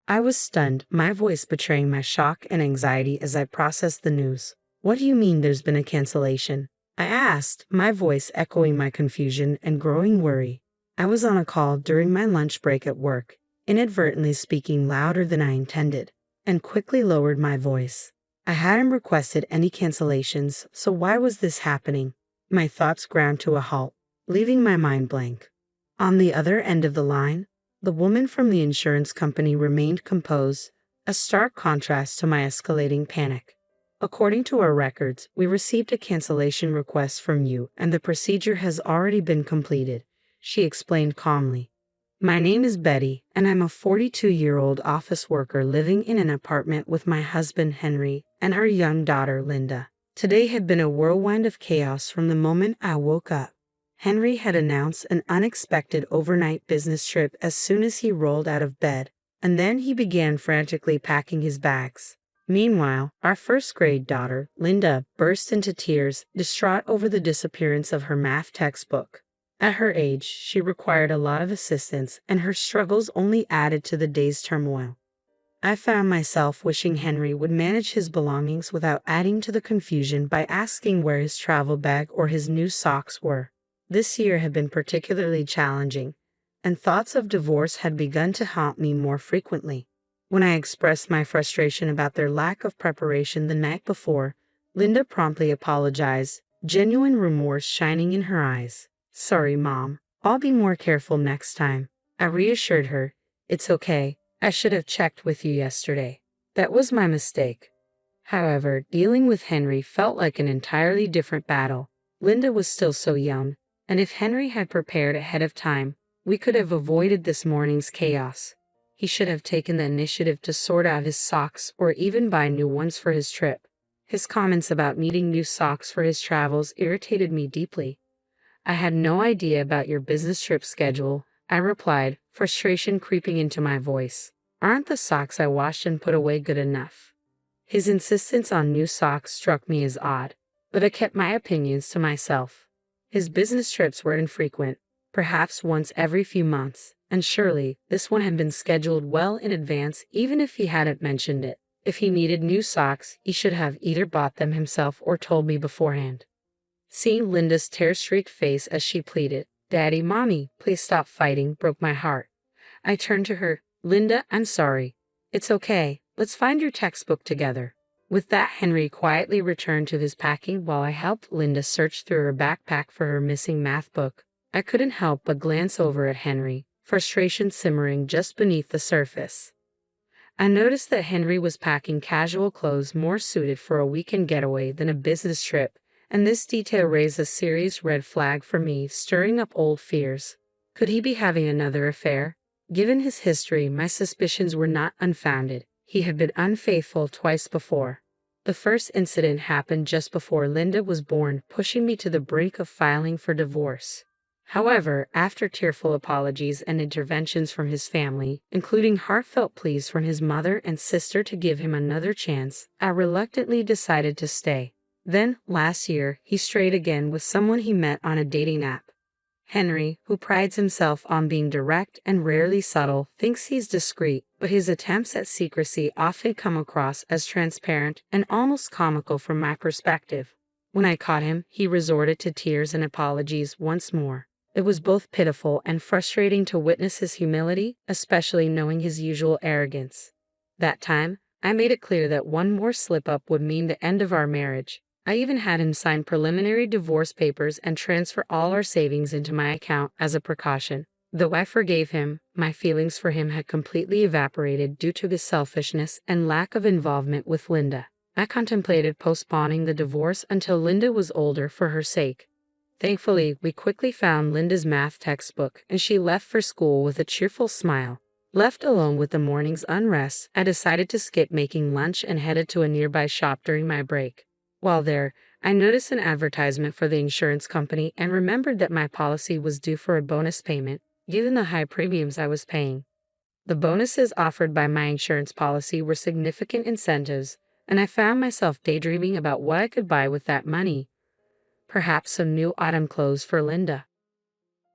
I was stunned, my voice betraying my shock and anxiety as I processed the news. What do you mean there's been a cancellation? I asked, my voice echoing my confusion and growing worry. I was on a call during my lunch break at work, inadvertently speaking louder than I intended, and quickly lowered my voice. I hadn't requested any cancellations, so why was this happening? My thoughts ground to a halt, leaving my mind blank. On the other end of the line, the woman from the insurance company remained composed, a stark contrast to my escalating panic. According to our records, we received a cancellation request from you and the procedure has already been completed, she explained calmly. My name is Betty, and I'm a 42-year-old office worker living in an apartment with my husband Henry and our young daughter Linda. Today had been a whirlwind of chaos from the moment I woke up. Henry had announced an unexpected overnight business trip as soon as he rolled out of bed, and then he began frantically packing his bags. Meanwhile, our first-grade daughter, Linda, burst into tears, distraught over the disappearance of her math textbook. At her age, she required a lot of assistance, and her struggles only added to the day's turmoil. I found myself wishing Henry would manage his belongings without adding to the confusion by asking where his travel bag or his new socks were. This year had been particularly challenging, and thoughts of divorce had begun to haunt me more frequently. When I expressed my frustration about their lack of preparation the night before, Linda promptly apologized, genuine remorse shining in her eyes. Sorry, Mom. I'll be more careful next time. I reassured her. It's okay. I should have checked with you yesterday. That was my mistake. However, dealing with Henry felt like an entirely different battle. Linda was still so young, and if Henry had prepared ahead of time, we could have avoided this morning's chaos. He should have taken the initiative to sort out his socks or even buy new ones for his trip. His comments about needing new socks for his travels irritated me deeply. I had no idea about your business trip schedule, I replied, frustration creeping into my voice. Aren't the socks I washed and put away good enough? His insistence on new socks struck me as odd, but I kept my opinions to myself. His business trips were infrequent, perhaps once every few months, and surely this one had been scheduled well in advance even if he hadn't mentioned it. If he needed new socks, he should have either bought them himself or told me beforehand. Seeing Linda's tear-streaked face as she pleaded, "Daddy, Mommy, please stop fighting," broke my heart. I turned to her. Linda, I'm sorry. It's okay. Let's find your textbook together. With that, Henry quietly returned to his packing while I helped Linda search through her backpack for her missing math book. I couldn't help but glance over at Henry, frustration simmering just beneath the surface. I noticed that Henry was packing casual clothes more suited for a weekend getaway than a business trip, and this detail raised a serious red flag for me, stirring up old fears. Could he be having another affair? Given his history, my suspicions were not unfounded. He had been unfaithful twice before. The first incident happened just before Linda was born, pushing me to the brink of filing for divorce. However, after tearful apologies and interventions from his family, including heartfelt pleas from his mother and sister to give him another chance, I reluctantly decided to stay. Then, last year, he strayed again with someone he met on a dating app. Henry, who prides himself on being direct and rarely subtle, thinks he's discreet, but his attempts at secrecy often come across as transparent and almost comical from my perspective. When I caught him, he resorted to tears and apologies once more. It was both pitiful and frustrating to witness his humility, especially knowing his usual arrogance. That time, I made it clear that one more slip-up would mean the end of our marriage. I even had him sign preliminary divorce papers and transfer all our savings into my account as a precaution. Though I forgave him, my feelings for him had completely evaporated due to his selfishness and lack of involvement with Linda. I contemplated postponing the divorce until Linda was older for her sake. Thankfully, we quickly found Linda's math textbook, and she left for school with a cheerful smile. Left alone with the morning's unrest, I decided to skip making lunch and headed to a nearby shop during my break. While there, I noticed an advertisement for the insurance company and remembered that my policy was due for a bonus payment, given the high premiums I was paying. The bonuses offered by my insurance policy were significant incentives, and I found myself daydreaming about what I could buy with that money. Perhaps some new autumn clothes for Linda.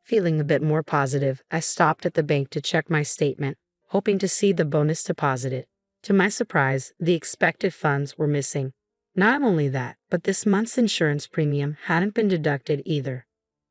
Feeling a bit more positive, I stopped at the bank to check my statement. hoping to see the bonus deposited. To my surprise, the expected funds were missing. Not only that, but this month's insurance premium hadn't been deducted either.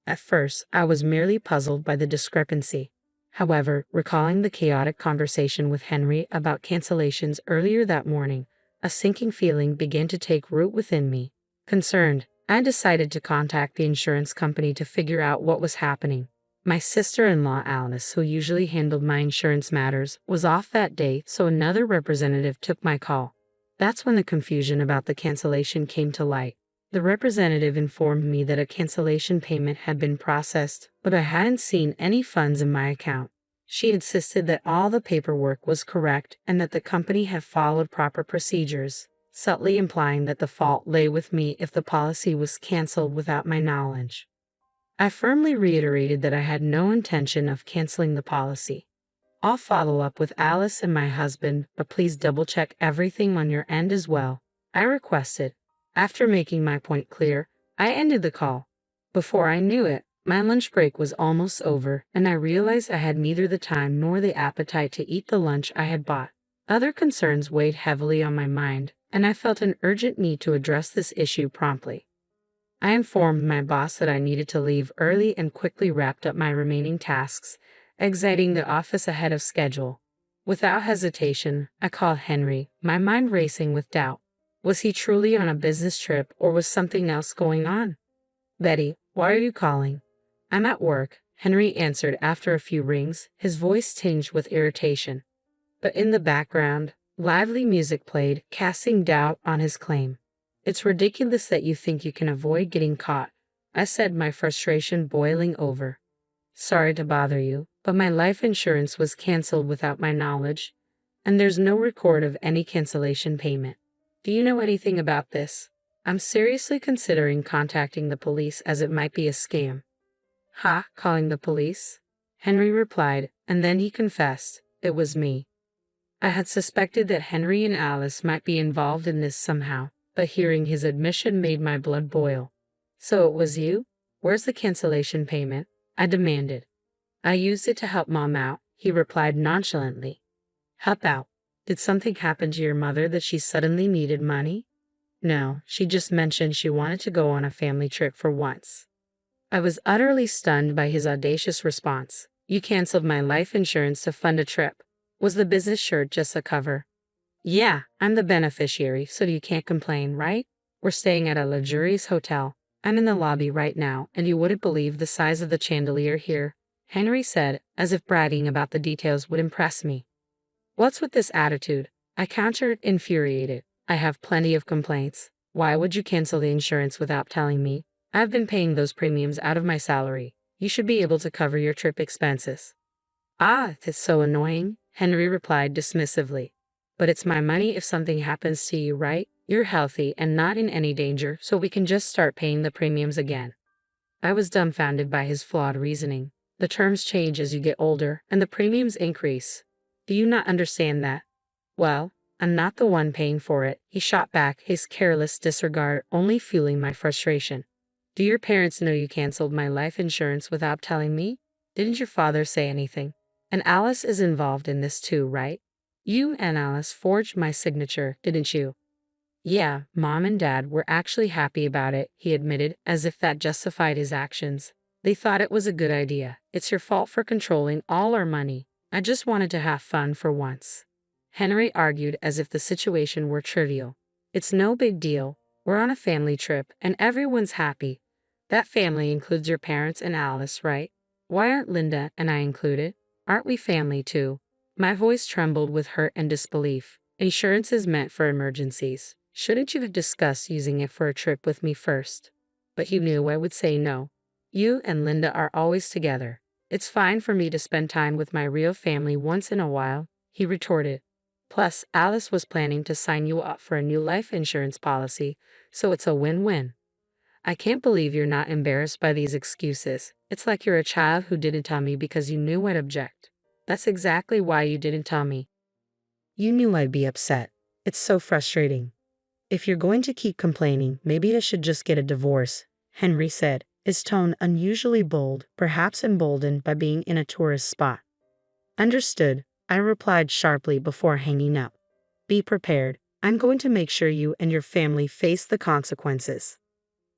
At first, I was merely puzzled by the discrepancy. However, recalling the chaotic conversation with Henry about cancellations earlier that morning, a sinking feeling began to take root within me. Concerned, I decided to contact the insurance company to figure out what was happening. My sister-in-law Alice, who usually handled my insurance matters, was off that day, so another representative took my call. That's when the confusion about the cancellation came to light. The representative informed me that a cancellation payment had been processed, but I hadn't seen any funds in my account. She insisted that all the paperwork was correct and that the company had followed proper procedures, subtly implying that the fault lay with me if the policy was canceled without my knowledge. I firmly reiterated that I had no intention of canceling the policy. I'll follow up with Alice and my husband, but please double-check everything on your end as well, I requested. After making my point clear, I ended the call. Before I knew it, my lunch break was almost over, and I realized I had neither the time nor the appetite to eat the lunch I had bought. Other concerns weighed heavily on my mind, and I felt an urgent need to address this issue promptly. I informed my boss that I needed to leave early and quickly wrapped up my remaining tasks, exiting the office ahead of schedule. Without hesitation, I called Henry, my mind racing with doubt. Was he truly on a business trip, or was something else going on? Betty, why are you calling? I'm at work, Henry answered after a few rings, his voice tinged with irritation. But in the background, lively music played, casting doubt on his claim. It's ridiculous that you think you can avoid getting caught, I said, my frustration boiling over. Sorry to bother you, but my life insurance was canceled without my knowledge, and there's no record of any cancellation payment. Do you know anything about this? I'm seriously considering contacting the police as it might be a scam. Ha, calling the police? Henry replied, and then he confessed, it was me. I had suspected that Henry and Alice might be involved in this somehow, but hearing his admission made my blood boil. So it was you? Where's the cancellation payment? I demanded. I used it to help Mom out, he replied nonchalantly. Help out? Did something happen to your mother that she suddenly needed money? No, she just mentioned she wanted to go on a family trip for once. I was utterly stunned by his audacious response. You canceled my life insurance to fund a trip. Was the business shirt just a cover? Yeah, I'm the beneficiary, so you can't complain, right? We're staying at a luxurious hotel. I'm in the lobby right now, and you wouldn't believe the size of the chandelier here, Henry said, as if bragging about the details would impress me. What's with this attitude? I countered, infuriated. I have plenty of complaints. Why would you cancel the insurance without telling me? I've been paying those premiums out of my salary. You should be able to cover your trip expenses. Ah, that's so annoying, Henry replied dismissively. But it's my money if something happens to you, right? You're healthy and not in any danger, so we can just start paying the premiums again. I was dumbfounded by his flawed reasoning. The terms change as you get older, and the premiums increase. Do you not understand that? Well, I'm not the one paying for it, he shot back, his careless disregard only fueling my frustration. Do your parents know you canceled my life insurance without telling me? Didn't your father say anything? And Alice is involved in this too, right? You and Alice forged my signature, didn't you? Yeah, Mom and Dad were actually happy about it, he admitted, as if that justified his actions. They thought it was a good idea. It's your fault for controlling all our money. I just wanted to have fun for once. Henry argued as if the situation were trivial. It's no big deal. We're on a family trip, and everyone's happy. That family includes your parents and Alice, right? Why aren't Linda and I included? Aren't we family too? My voice trembled with hurt and disbelief. Insurance is meant for emergencies. Shouldn't you have discussed using it for a trip with me first? But he knew I would say no. You and Linda are always together. It's fine for me to spend time with my real family once in a while, he retorted. Plus, Alice was planning to sign you up for a new life insurance policy, so it's a win-win. I can't believe you're not embarrassed by these excuses. It's like you're a child who didn't tell me because you knew I'd object. That's exactly why you didn't tell me. You knew I'd be upset. It's so frustrating. If you're going to keep complaining, maybe I should just get a divorce, Henry said, his tone unusually bold, perhaps emboldened by being in a tourist spot. Understood, I replied sharply before hanging up. Be prepared. I'm going to make sure you and your family face the consequences.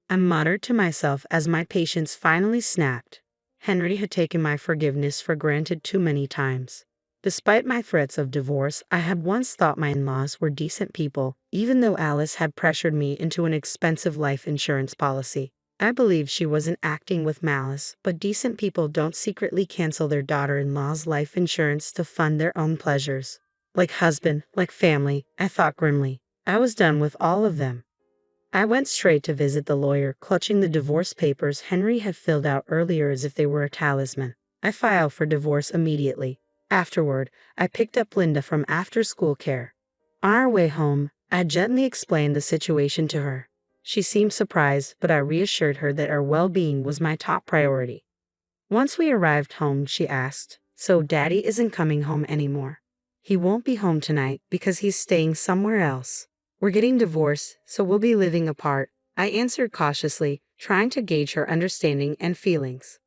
I muttered to myself as my patience finally snapped. Henry had taken my forgiveness for granted too many times. Despite my threats of divorce, I had once thought my in-laws were decent people, even though Alice had pressured me into an expensive life insurance policy. I believed she wasn't acting with malice, but decent people don't secretly cancel their daughter-in-law's life insurance to fund their own pleasures. Like husband, like family, I thought grimly. I was done with all of them. I went straight to visit the lawyer, clutching the divorce papers Henry had filled out earlier as if they were a talisman. I filed for divorce immediately. Afterward, I picked up Linda from after-school care. On our way home, I gently explained the situation to her. She seemed surprised, but I reassured her that our well-being was my top priority. Once we arrived home, she asked, "So Daddy isn't coming home anymore?" "He won't be home tonight because he's staying somewhere else. We're getting divorced, so we'll be living apart," I answered cautiously, trying to gauge her understanding and feelings.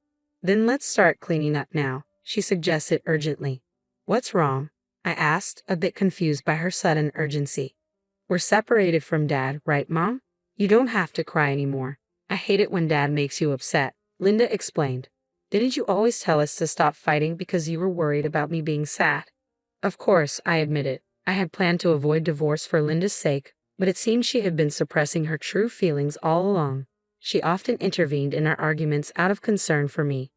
"Then let's start cleaning up now," she suggested urgently. "What's wrong?" I asked, a bit confused by her sudden urgency. "We're separated from Dad, right, Mom? You don't have to cry anymore. I hate it when Dad makes you upset," Linda explained. "Didn't you always tell us to stop fighting because you were worried about me being sad?" Of course, I admitted. I had planned to avoid divorce for Linda's sake, but it seemed she had been suppressing her true feelings all along. She often intervened in our arguments out of concern for me.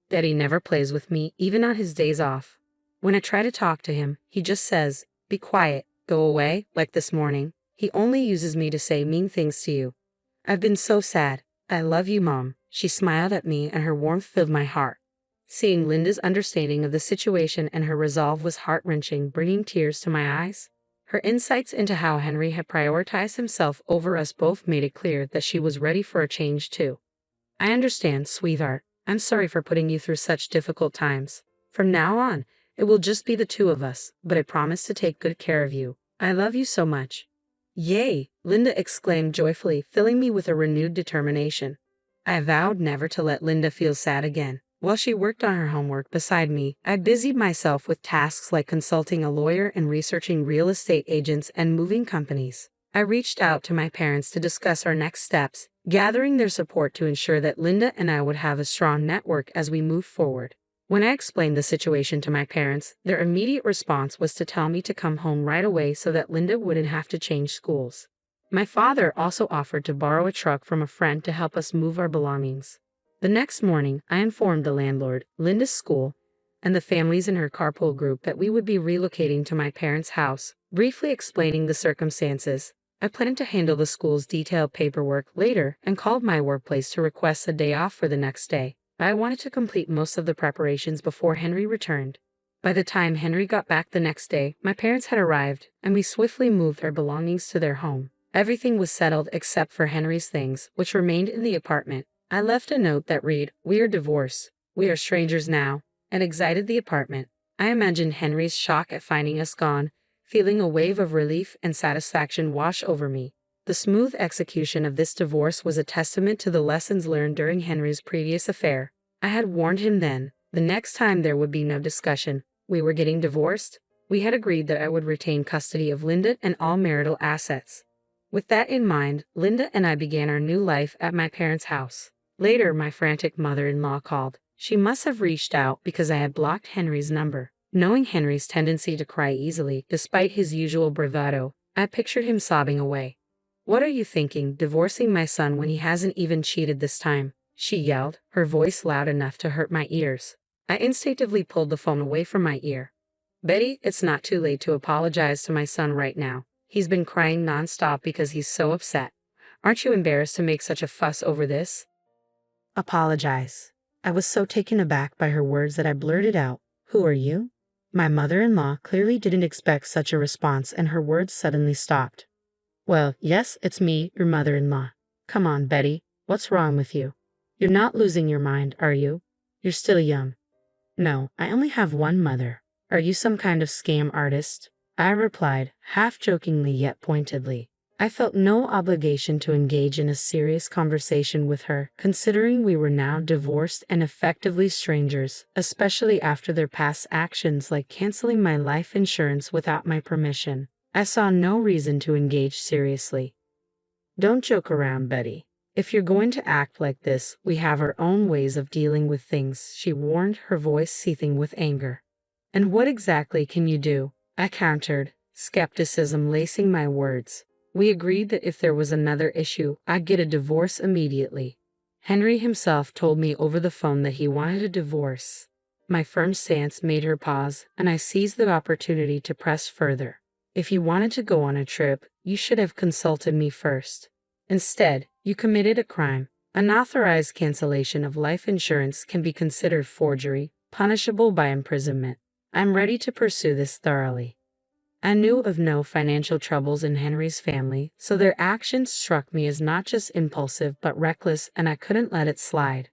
Daddy never plays with me, even on his days off. When I try to talk to him, he just says, "Be quiet, go away," like this morning. He only uses me to say mean things to you. I've been so sad. "I love you, Mom." She smiled at me and her warmth filled my heart. Seeing Linda's understanding of the situation and her resolve was heart-wrenching, bringing tears to my eyes. Her insights into how Henry had prioritized himself over us both made it clear that she was ready for a change too. "I understand, sweetheart. I'm sorry for putting you through such difficult times. From now on, it will just be the two of us, but I promise to take good care of you. I love you so much." "Yay!" Linda exclaimed joyfully, filling me with a renewed determination. I vowed never to let Linda feel sad again. While she worked on her homework beside me, I busied myself with tasks like consulting a lawyer and researching real estate agents and moving companies. I reached out to my parents to discuss our next steps, gathering their support to ensure that Linda and I would have a strong network as we move forward. When I explained the situation to my parents, their immediate response was to tell me to come home right away so that Linda wouldn't have to change schools. My father also offered to borrow a truck from a friend to help us move our belongings. The next morning, I informed the landlord, Linda's school, and the families in her carpool group that we would be relocating to my parents' house, briefly explaining the circumstances. I planned to handle the school's detailed paperwork later and called my workplace to request a day off for the next day. I wanted to complete most of the preparations before Henry returned. By the time Henry got back the next day, my parents had arrived, and we swiftly moved our belongings to their home. Everything was settled except for Henry's things, which remained in the apartment. I left a note that read, "We are divorced. We are strangers now," and exited the apartment. I imagined Henry's shock at finding us gone, feeling a wave of relief and satisfaction wash over me. The smooth execution of this divorce was a testament to the lessons learned during Henry's previous affair. I had warned him then. The next time there would be no discussion. We were getting divorced. We had agreed that I would retain custody of Linda and all marital assets. With that in mind, Linda and I began our new life at my parents' house. Later, my frantic mother-in-law called. She must have reached out because I had blocked Henry's number. Knowing Henry's tendency to cry easily, despite his usual bravado, I pictured him sobbing away. "What are you thinking, divorcing my son when he hasn't even cheated this time?" she yelled, her voice loud enough to hurt my ears. I instinctively pulled the phone away from my ear. "Betty, it's not too late to apologize to my son right now. He's been crying nonstop because he's so upset. Aren't you embarrassed to make such a fuss over this?" Apologize. I was so taken aback by her words that I blurted out, "Who are you?" My mother-in-law clearly didn't expect such a response and her words suddenly stopped. "Well, yes, it's me, your mother-in-law. Come on, Betty, what's wrong with you? You're not losing your mind, are you? You're still young." "No, I only have one mother. Are you some kind of scam artist?" I replied, half jokingly yet pointedly. I felt no obligation to engage in a serious conversation with her, considering we were now divorced and effectively strangers, especially after their past actions like canceling my life insurance without my permission. I saw no reason to engage seriously. Don't joke around, Betty. If you're going to act like this, we have our own ways of dealing with things, she warned, her voice seething with anger. And what exactly can you do? I countered, skepticism lacing my words. We agreed that if there was another issue, I'd get a divorce immediately. Henry himself told me over the phone that he wanted a divorce. My firm stance made her pause, and I seized the opportunity to press further. If you wanted to go on a trip, you should have consulted me first. Instead, you committed a crime. Unauthorized cancellation of life insurance can be considered forgery, punishable by imprisonment. I'm ready to pursue this thoroughly. I knew of no financial troubles in Henry's family, so their actions struck me as not just impulsive but reckless, and I couldn't let it slide.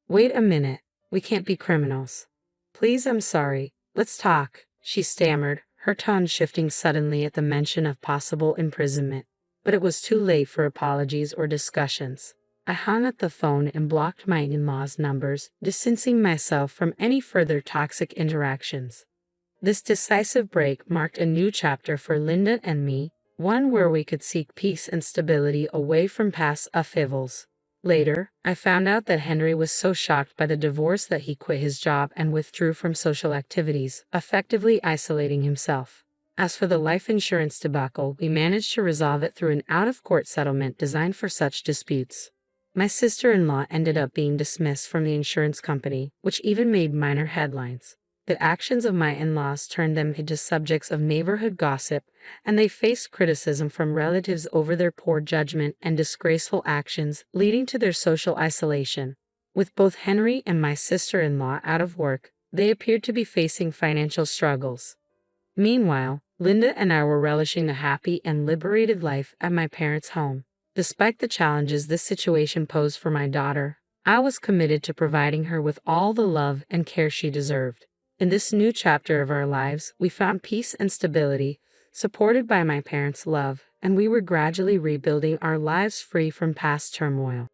Wait a minute, we can't be criminals. Please, I'm sorry, let's talk, she stammered, her tone shifting suddenly at the mention of possible imprisonment. But it was too late for apologies or discussions. I hung up the phone and blocked my in-laws' numbers, distancing myself from any further toxic interactions. This decisive break marked a new chapter for Linda and me, one where we could seek peace and stability away from past upheavals. Later, I found out that Henry was so shocked by the divorce that he quit his job and withdrew from social activities, effectively isolating himself. As for the life insurance debacle, we managed to resolve it through an out-of-court settlement designed for such disputes. My sister-in-law ended up being dismissed from the insurance company, which even made minor headlines. The actions of my in-laws turned them into subjects of neighborhood gossip, and they faced criticism from relatives over their poor judgment and disgraceful actions, leading to their social isolation. With both Henry and my sister-in-law out of work, they appeared to be facing financial struggles. Meanwhile, Linda and I were relishing a happy and liberated life at my parents' home. Despite the challenges this situation posed for my daughter, I was committed to providing her with all the love and care she deserved. In this new chapter of our lives, we found peace and stability, supported by my parents' love, and we were gradually rebuilding our lives free from past turmoil.